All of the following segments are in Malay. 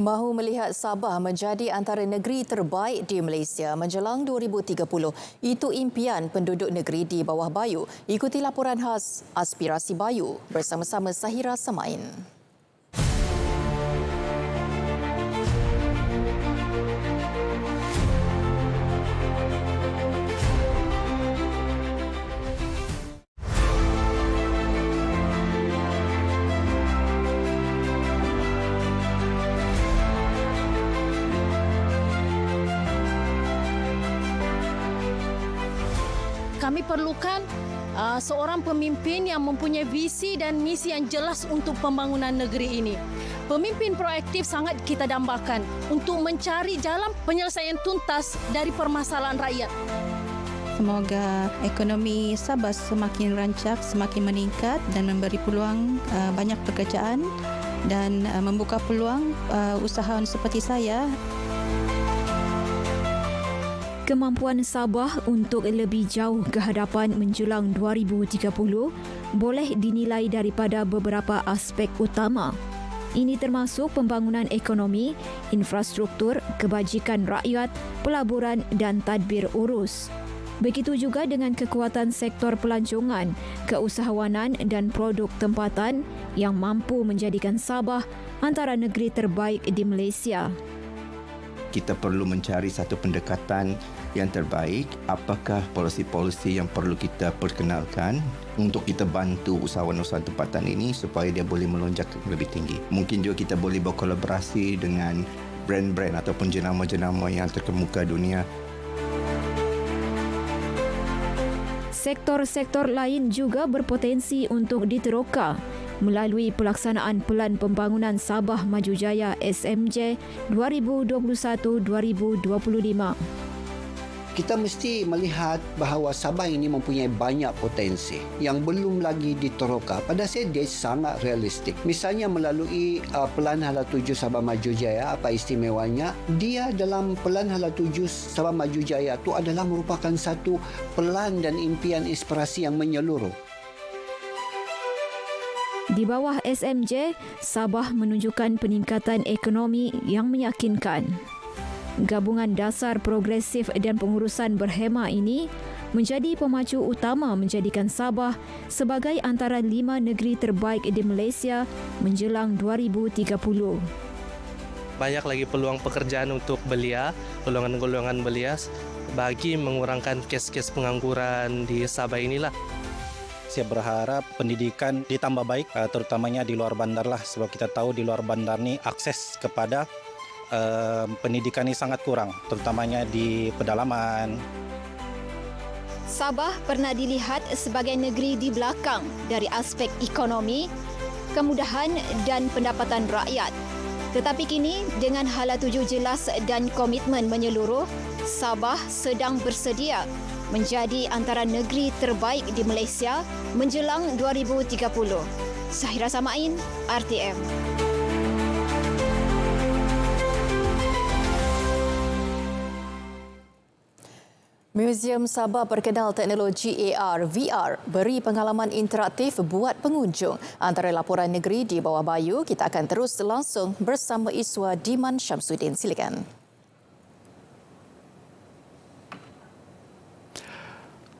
Mahu melihat Sabah menjadi antara negeri terbaik di Malaysia menjelang 2030. Itu impian penduduk negeri di Bawah Bayu. Ikuti laporan khas Aspirasi Bayu bersama-sama Sahira Samain. Kami perlukan seorang pemimpin yang mempunyai visi dan misi yang jelas untuk pembangunan negeri ini. Pemimpin proaktif sangat kita dambakan untuk mencari jalan penyelesaian tuntas dari permasalahan rakyat. Semoga ekonomi Sabah semakin rancak, semakin meningkat dan memberi peluang banyak pekerjaan dan membuka peluang usahawan seperti saya. Kemampuan Sabah untuk lebih jauh ke hadapan menjelang 2030 boleh dinilai daripada beberapa aspek utama. Ini termasuk pembangunan ekonomi, infrastruktur, kebajikan rakyat, pelaburan dan tadbir urus. Begitu juga dengan kekuatan sektor pelancongan, keusahawanan dan produk tempatan yang mampu menjadikan Sabah antara negeri terbaik di Malaysia. Kita perlu mencari satu pendekatan yang terbaik. Apakah polisi-polisi yang perlu kita perkenalkan untuk kita bantu usahawan-usahawan tempatan ini supaya dia boleh melonjak lebih tinggi. Mungkin juga kita boleh berkolaborasi dengan brand-brand ataupun jenama-jenama yang terkemuka dunia. Sektor-sektor lain juga berpotensi untuk diteroka melalui pelaksanaan Pelan Pembangunan Sabah Maju Jaya SMJ 2021-2025. Kita mesti melihat bahawa Sabah ini mempunyai banyak potensi yang belum lagi diteroka. Pada saya dia sangat realistik. Misalnya melalui Pelan Hala 7 Sabah Maju Jaya, apa istimewanya? Dia dalam Pelan Hala 7 Sabah Maju Jaya itu adalah merupakan satu pelan dan impian inspirasi yang menyeluruh. Di bawah SMJ, Sabah menunjukkan peningkatan ekonomi yang meyakinkan. Gabungan dasar progresif dan pengurusan berhema ini menjadi pemacu utama menjadikan Sabah sebagai antara 5 negeri terbaik di Malaysia menjelang 2030. Banyak lagi peluang pekerjaan untuk belia, golongan-golongan belia bagi mengurangkan kes-kes pengangguran di Sabah inilah. Saya berharap pendidikan ditambah baik, terutamanya di luar bandar lah. Sebab kita tahu di luar bandar ni akses kepada pendidikan ini sangat kurang, terutamanya di pedalaman. Sabah pernah dilihat sebagai negeri di belakang dari aspek ekonomi, kemudahan dan pendapatan rakyat. Tetapi kini dengan hala 7 jelas dan komitmen menyeluruh, Sabah sedang bersedia menjadi antara negeri terbaik di Malaysia menjelang 2030. Sahira Samain, RTM. Muzium Sabah perkenal teknologi AR, VR beri pengalaman interaktif buat pengunjung. Antara laporan negeri di Bawah Bayu, kita akan terus langsung bersama Iswa Diman Syamsuddin. Silakan.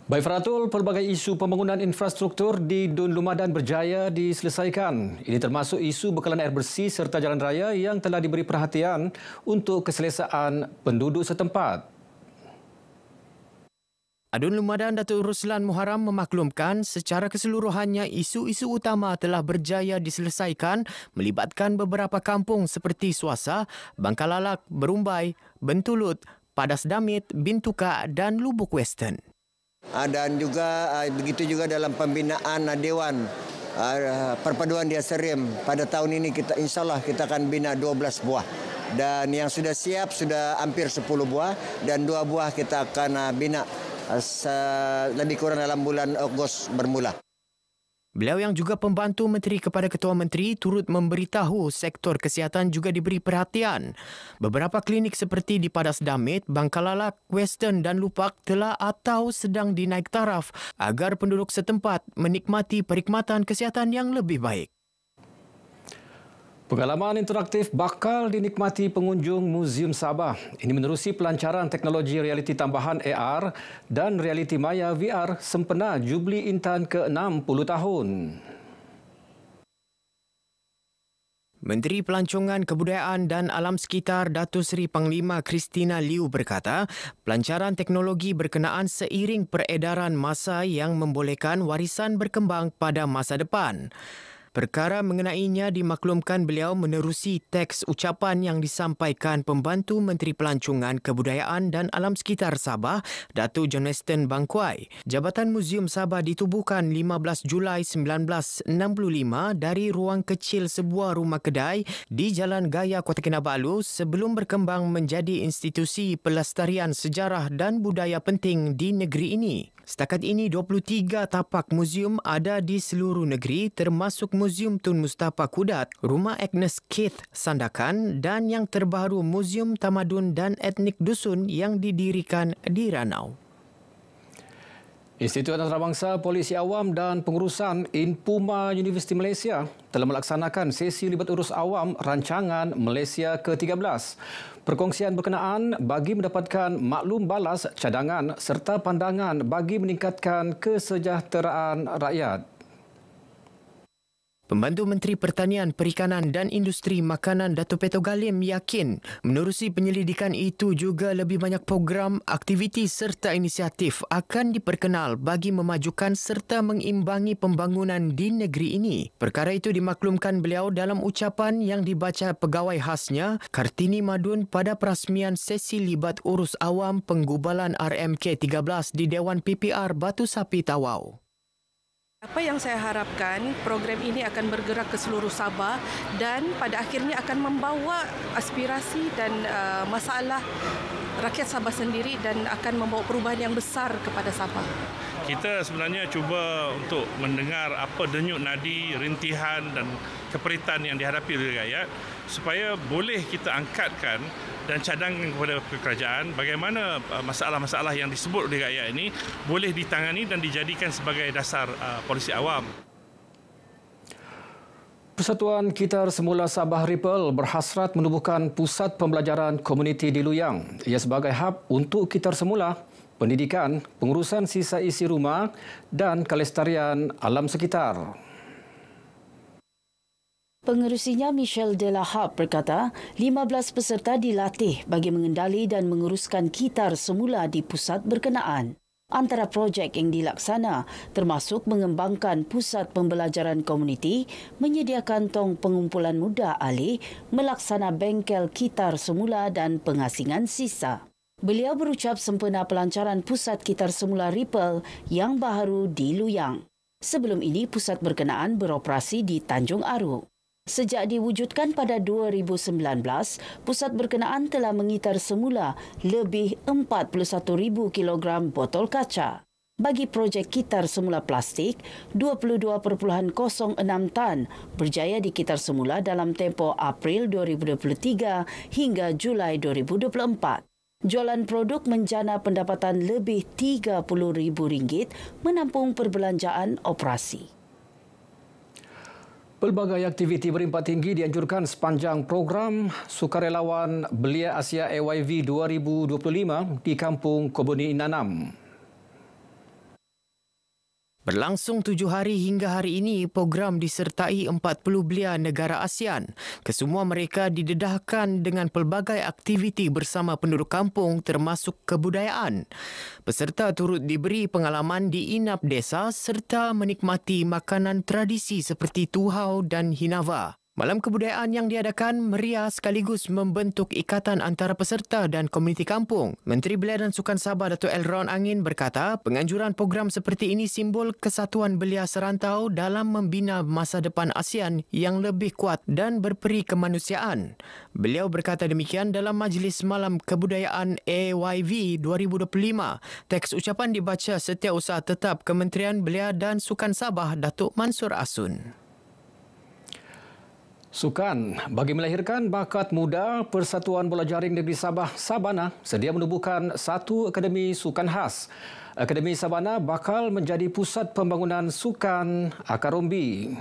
Baik Faratul, pelbagai isu pembangunan infrastruktur di Dun Lumadan berjaya diselesaikan. Ini termasuk isu bekalan air bersih serta jalan raya yang telah diberi perhatian untuk keselesaan penduduk setempat. Dun Lumadan Datuk Ruslan Muharram memaklumkan secara keseluruhannya isu-isu utama telah berjaya diselesaikan melibatkan beberapa kampung seperti Suasa, Bangkalalak, Berumbai, Bentulut, Padas Damit, Bintuka dan Lubuk Western. Dan juga begitu juga dalam pembinaan Dewan Perpaduan Dia Serim pada tahun ini kita insyaAllah kita akan bina 12 buah. Dan yang sudah siap sudah hampir 10 buah dan 2 buah kita akan bina lebih kurang dalam bulan Ogos bermula. Beliau yang juga pembantu menteri kepada Ketua Menteri turut memberitahu sektor kesihatan juga diberi perhatian. Beberapa klinik seperti di Padas Damit, Bangkalalak, Western dan Lupak telah atau sedang dinaik taraf agar penduduk setempat menikmati perkhidmatan kesihatan yang lebih baik. Pengalaman interaktif bakal dinikmati pengunjung Muzium Sabah. Ini menerusi pelancaran teknologi realiti tambahan AR dan realiti maya VR sempena Jubli Intan ke-60 tahun. Menteri Pelancongan Kebudayaan dan Alam Sekitar Datuk Seri Panglima Christina Liu berkata, pelancaran teknologi berkenaan seiring peredaran masa yang membolehkan warisan berkembang pada masa depan. Perkara mengenainya dimaklumkan beliau menerusi teks ucapan yang disampaikan Pembantu Menteri Pelancongan Kebudayaan dan Alam Sekitar Sabah, Datuk Johnston Bangkuai. Jabatan Muzium Sabah ditubuhkan 15 Julai 1965 dari ruang kecil sebuah rumah kedai di Jalan Gaya, Kota Kinabalu sebelum berkembang menjadi institusi pelestarian sejarah dan budaya penting di negeri ini. Setakat ini, 23 tapak muzium ada di seluruh negeri termasuk Muzium Tun Mustapa Kudat, Rumah Agnes Keith Sandakan dan yang terbaru Muzium Tamadun dan Etnik Dusun yang didirikan di Ranau. Institut Antarabangsa Polisi Awam dan Pengurusan INPUMA Universiti Malaysia telah melaksanakan sesi libat urus awam rancangan Malaysia ke-13. Perkongsian berkenaan bagi mendapatkan maklum balas cadangan serta pandangan bagi meningkatkan kesejahteraan rakyat. Pembantu Menteri Pertanian, Perikanan dan Industri Makanan Dato' Peto Galim yakin menerusi penyelidikan itu juga lebih banyak program, aktiviti serta inisiatif akan diperkenal bagi memajukan serta mengimbangi pembangunan di negeri ini. Perkara itu dimaklumkan beliau dalam ucapan yang dibaca pegawai khasnya Kartini Madun pada perasmian sesi libat urus awam penggubalan RMK13 di Dewan PPR Batu Sapi Tawau. Apa yang saya harapkan, program ini akan bergerak ke seluruh Sabah dan pada akhirnya akan membawa aspirasi dan masalah rakyat Sabah sendiri dan akan membawa perubahan yang besar kepada Sabah. Kita sebenarnya cuba untuk mendengar apa denyut nadi, rintihan dan keperitan yang dihadapi oleh rakyat supaya boleh kita angkatkan dan cadangkan kepada kerajaan bagaimana masalah-masalah yang disebut oleh rakyat ini boleh ditangani dan dijadikan sebagai dasar polisi awam. Persatuan Kitar Semula Sabah Ripple berhasrat menubuhkan pusat pembelajaran komuniti di Luyang. Ia sebagai hub untuk kitar semula, pendidikan, pengurusan sisa isi rumah dan kelestarian alam sekitar. Pengerusinya Michelle De La Harpe berkata, 15 peserta dilatih bagi mengendali dan menguruskan kitar semula di pusat berkenaan. Antara projek yang dilaksana termasuk mengembangkan pusat pembelajaran komuniti, menyediakan tong pengumpulan muda ahli, melaksana bengkel kitar semula dan pengasingan sisa. Beliau berucap sempena pelancaran pusat kitar semula Ripple yang baru di Luyang. Sebelum ini, pusat berkenaan beroperasi di Tanjung Aru. Sejak diwujudkan pada 2019, pusat berkenaan telah mengitar semula lebih 41,000 kilogram botol kaca. Bagi projek kitar semula plastik, 22.06 tan berjaya dikitar semula dalam tempoh April 2023 hingga Julai 2024. Jualan produk menjana pendapatan lebih RM30,000 menampung perbelanjaan operasi. Pelbagai aktiviti berimpak tinggi dianjurkan sepanjang program Sukarelawan Belia Asia AYV 2025 di Kampung Kobuni Inanam. Berlangsung 7 hari hingga hari ini, program disertai 40 belia negara ASEAN. Kesemua mereka didedahkan dengan pelbagai aktiviti bersama penduduk kampung termasuk kebudayaan. Peserta turut diberi pengalaman di inap desa serta menikmati makanan tradisi seperti tuhau dan hinava. Malam kebudayaan yang diadakan meriah sekaligus membentuk ikatan antara peserta dan komuniti kampung. Menteri Belia dan Sukan Sabah Datuk Elron Angin berkata, penganjuran program seperti ini simbol kesatuan belia serantau dalam membina masa depan ASEAN yang lebih kuat dan berperi kemanusiaan. Beliau berkata demikian dalam Majlis Malam Kebudayaan AYV 2025. Teks ucapan dibaca Setiausaha Tetap Kementerian Belia dan Sukan Sabah Datuk Mansur Asun. Sukan bagi melahirkan bakat muda, Persatuan Bola Jaring Negeri Sabah Sabana sedia menubuhkan satu akademi sukan khas. Akademi Sabana bakal menjadi pusat pembangunan sukan akar umbi.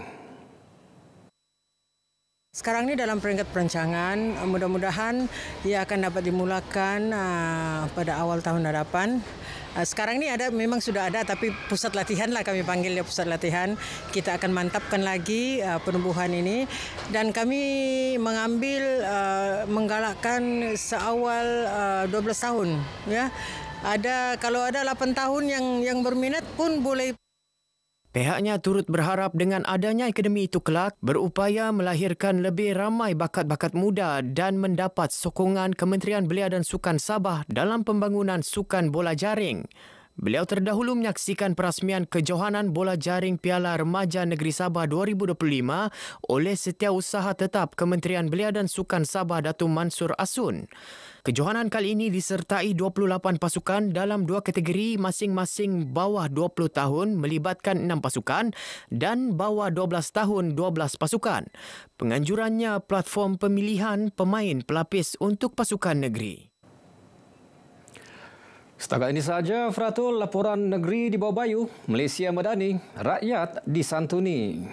Sekarang ini dalam peringkat perancangan, mudah-mudahan ia akan dapat dimulakan pada awal tahun hadapan. Sekarang ini memang sudah ada, tapi pusat latihan lah kami panggil dia pusat latihan. Kita akan mantapkan lagi penumbuhan ini dan kami menggalakkan seawal 12 tahun. Ya, kalau ada 8 tahun yang berminat pun boleh. Pihaknya turut berharap dengan adanya akademi itu kelak berupaya melahirkan lebih ramai bakat-bakat muda dan mendapat sokongan Kementerian Belia dan Sukan Sabah dalam pembangunan sukan bola jaring. Beliau terdahulu menyaksikan perasmian kejohanan bola jaring Piala Remaja Negeri Sabah 2025 oleh Setiausaha Tetap Kementerian Belia dan Sukan Sabah Datuk Mansur Asun. Kejohanan kali ini disertai 28 pasukan dalam 2 kategori masing-masing bawah 20 tahun melibatkan 6 pasukan dan bawah 12 tahun 12 pasukan. Penganjurannya platform pemilihan pemain pelapis untuk pasukan negeri. Setakat ini sahaja Fratul laporan negeri di bawah Bayu, Malaysia Madani, rakyat disantuni.